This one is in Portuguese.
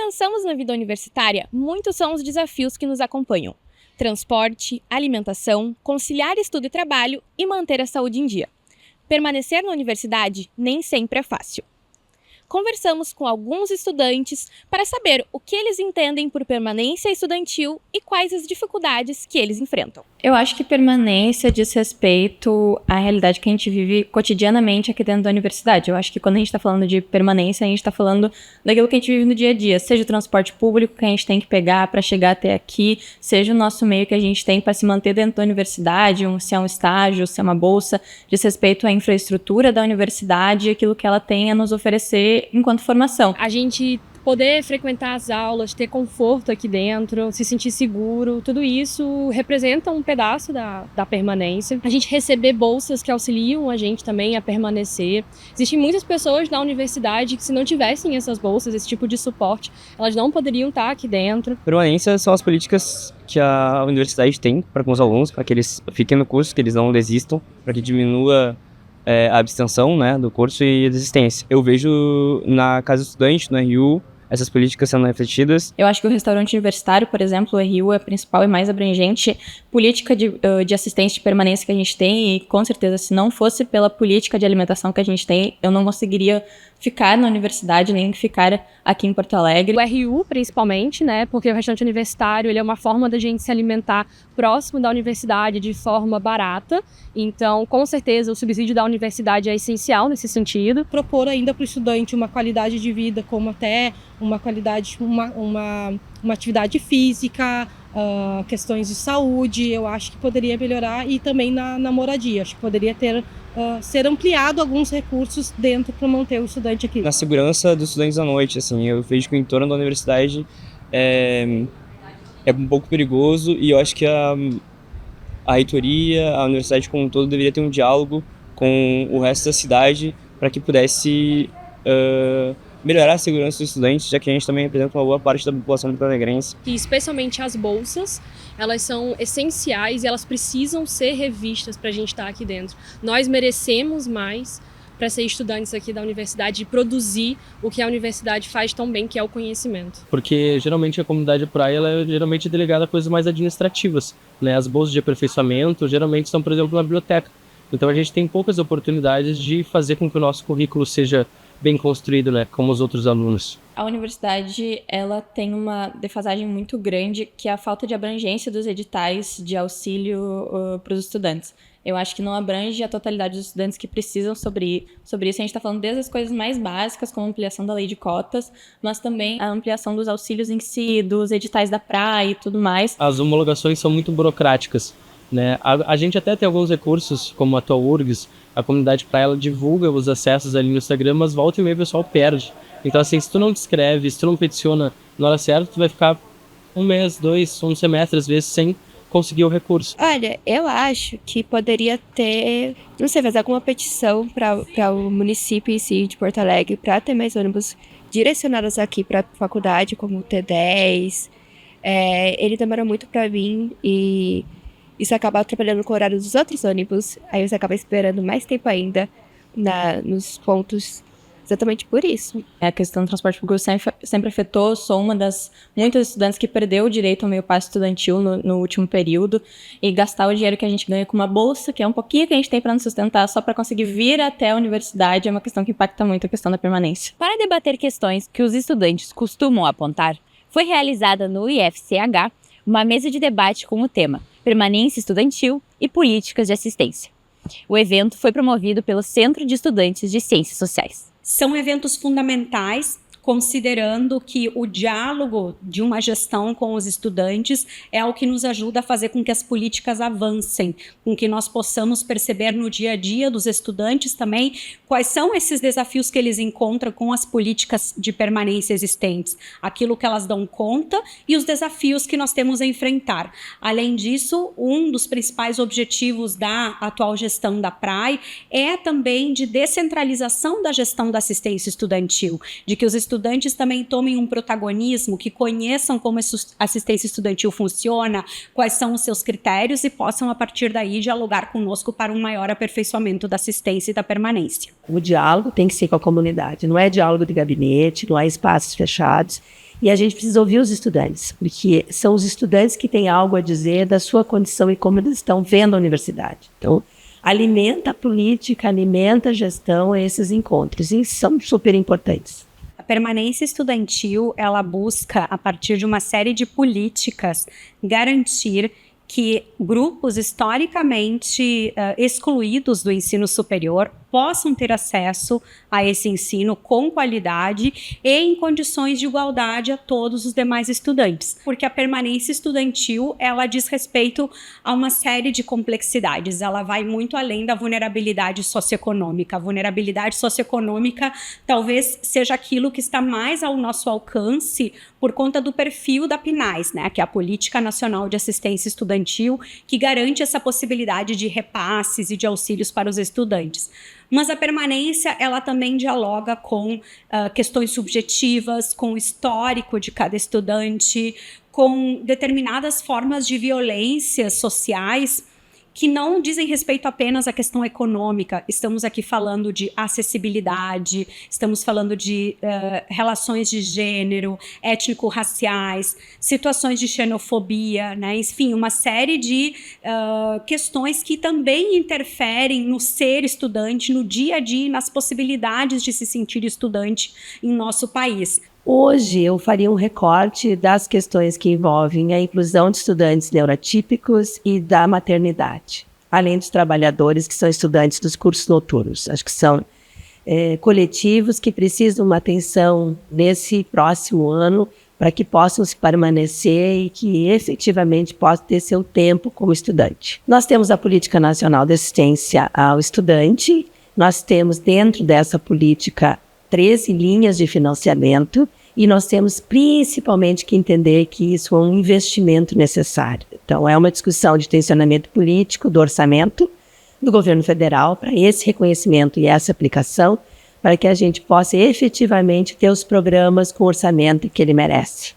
pensamos na vida universitária, muitos são os desafios que nos acompanham. Transporte, alimentação, conciliar estudo e trabalho e manter a saúde em dia. Permanecer na universidade nem sempre é fácil. Conversamos com alguns estudantes para saber o que eles entendem por permanência estudantil e quais as dificuldades que eles enfrentam. Eu acho que permanência diz respeito à realidade que a gente vive cotidianamente aqui dentro da universidade. Eu acho que quando a gente está falando de permanência, a gente está falando daquilo que a gente vive no dia a dia, seja o transporte público que a gente tem que pegar para chegar até aqui, seja o nosso meio que a gente tem para se manter dentro da universidade, se é um estágio, se é uma bolsa, diz respeito à infraestrutura da universidade e aquilo que ela tem a nos oferecer enquanto formação. A gente poder frequentar as aulas, ter conforto aqui dentro, se sentir seguro, tudo isso representa um pedaço da permanência. A gente receber bolsas que auxiliam a gente também a permanecer. Existem muitas pessoas na universidade que, se não tivessem essas bolsas, esse tipo de suporte, elas não poderiam estar aqui dentro. Permanência são as políticas que a universidade tem para com os alunos, para que eles fiquem no curso, que eles não desistam, para que diminua a abstenção, né, do curso e a desistência. Eu vejo na Casa do Estudante, no RU, essas políticas sendo refletidas. Eu acho que o restaurante universitário, por exemplo, o RU é a principal e mais abrangente política de assistência de permanência que a gente tem, e com certeza, se não fosse pela política de alimentação que a gente tem, eu não conseguiria ficar na universidade, nem ficar aqui em Porto Alegre. O RU, principalmente, né, porque o restaurante universitário ele é uma forma da gente se alimentar próximo da universidade de forma barata, então, com certeza, o subsídio da universidade é essencial nesse sentido. Propor ainda para o estudante uma qualidade de vida, como até uma qualidade, uma atividade física, questões de saúde, eu acho que poderia melhorar, e também na moradia, acho que poderia ser ampliado alguns recursos dentro para manter o estudante aqui. Na segurança dos estudantes à noite, assim, eu vejo que o entorno da universidade é um pouco perigoso, e eu acho que a reitoria, a universidade como um todo, deveria ter um diálogo com o resto da cidade para que pudesse melhorar a segurança dos estudantes, já que a gente também representa uma boa parte da população porto-alegrense. E especialmente as bolsas, elas são essenciais e elas precisam ser revistas para a gente estar aqui dentro. Nós merecemos mais para ser estudantes aqui da universidade e produzir o que a universidade faz tão bem, que é o conhecimento. Porque geralmente a comunidade praia ela é geralmente delegada a coisas mais administrativas, né? As bolsas de aperfeiçoamento geralmente são, por exemplo, na biblioteca. Então a gente tem poucas oportunidades de fazer com que o nosso currículo seja bem construído, né, como os outros alunos. A universidade, ela tem uma defasagem muito grande, que é a falta de abrangência dos editais de auxílio para os estudantes. Eu acho que não abrange a totalidade dos estudantes que precisam sobre isso. A gente está falando desde as coisas mais básicas, como a ampliação da lei de cotas, mas também a ampliação dos auxílios em si, dos editais da praia e tudo mais. As homologações são muito burocráticas, né? A gente até tem alguns recursos, como a tua URGS, a comunidade praia, ela divulga os acessos ali no Instagram, mas volta e meia o pessoal perde. Então, assim, se tu não te inscreve, se tu não peticiona na hora certa, tu vai ficar um mês, dois, um semestre, às vezes, sem conseguir o recurso. Olha, eu acho que poderia ter, não sei, fazer alguma petição para o município em si de Porto Alegre, para ter mais ônibus direcionados aqui para a faculdade, como o T10. Ele demora muito para vir e isso acaba atrapalhando com o horário dos outros ônibus, aí você acaba esperando mais tempo ainda nos pontos, exatamente por isso. A questão do transporte público sempre afetou. Sou uma das muitas estudantes que perdeu o direito ao meio passe estudantil no último período, e gastar o dinheiro que a gente ganha com uma bolsa, que é um pouquinho que a gente tem para nos sustentar, só para conseguir vir até a universidade, é uma questão que impacta muito a questão da permanência. Para debater questões que os estudantes costumam apontar, foi realizada no IFCH uma mesa de debate com o tema Permanência Estudantil e Políticas de Assistência. O evento foi promovido pelo Centro de Estudantes de Ciências Sociais. São eventos fundamentais, considerando que o diálogo de uma gestão com os estudantes é o que nos ajuda a fazer com que as políticas avancem, com que nós possamos perceber no dia a dia dos estudantes também quais são esses desafios que eles encontram com as políticas de permanência existentes, aquilo que elas dão conta e os desafios que nós temos a enfrentar. Além disso, um dos principais objetivos da atual gestão da PRAE é também de descentralização da gestão da assistência estudantil, de que os estudantes também tomem um protagonismo, que conheçam como a assistência estudantil funciona, quais são os seus critérios, e possam, a partir daí, dialogar conosco para um maior aperfeiçoamento da assistência e da permanência. O diálogo tem que ser com a comunidade, não é diálogo de gabinete, não é espaços fechados. E a gente precisa ouvir os estudantes, porque são os estudantes que têm algo a dizer da sua condição e como eles estão vendo a universidade. Então, alimenta a política, alimenta a gestão, esses encontros, e são super importantes. A permanência estudantil, ela busca, a partir de uma série de políticas, garantir que grupos historicamente excluídos do ensino superior possam ter acesso a esse ensino com qualidade e em condições de igualdade a todos os demais estudantes. Porque a permanência estudantil, ela diz respeito a uma série de complexidades, ela vai muito além da vulnerabilidade socioeconômica. A vulnerabilidade socioeconômica talvez seja aquilo que está mais ao nosso alcance por conta do perfil da PNAES, né, que é a Política Nacional de Assistência Estudantil, que garante essa possibilidade de repasses e de auxílios para os estudantes. Mas a permanência, ela também dialoga com questões subjetivas, com o histórico de cada estudante, com determinadas formas de violências sociais que não dizem respeito apenas à questão econômica. Estamos aqui falando de acessibilidade, estamos falando de relações de gênero, étnico-raciais, situações de xenofobia, né? Enfim, uma série de questões que também interferem no ser estudante, no dia a dia, nas possibilidades de se sentir estudante em nosso país. Hoje eu faria um recorte das questões que envolvem a inclusão de estudantes neurotípicos e da maternidade, além dos trabalhadores que são estudantes dos cursos noturnos. Acho que são coletivos que precisam de uma atenção nesse próximo ano para que possam se permanecer e que efetivamente possam ter seu tempo como estudante. Nós temos a Política Nacional de Assistência ao Estudante, nós temos dentro dessa política 13 linhas de financiamento e nós temos principalmente que entender que isso é um investimento necessário. Então, é uma discussão de tensionamento político do orçamento do governo federal para esse reconhecimento e essa aplicação, para que a gente possa efetivamente ter os programas com o orçamento que ele merece.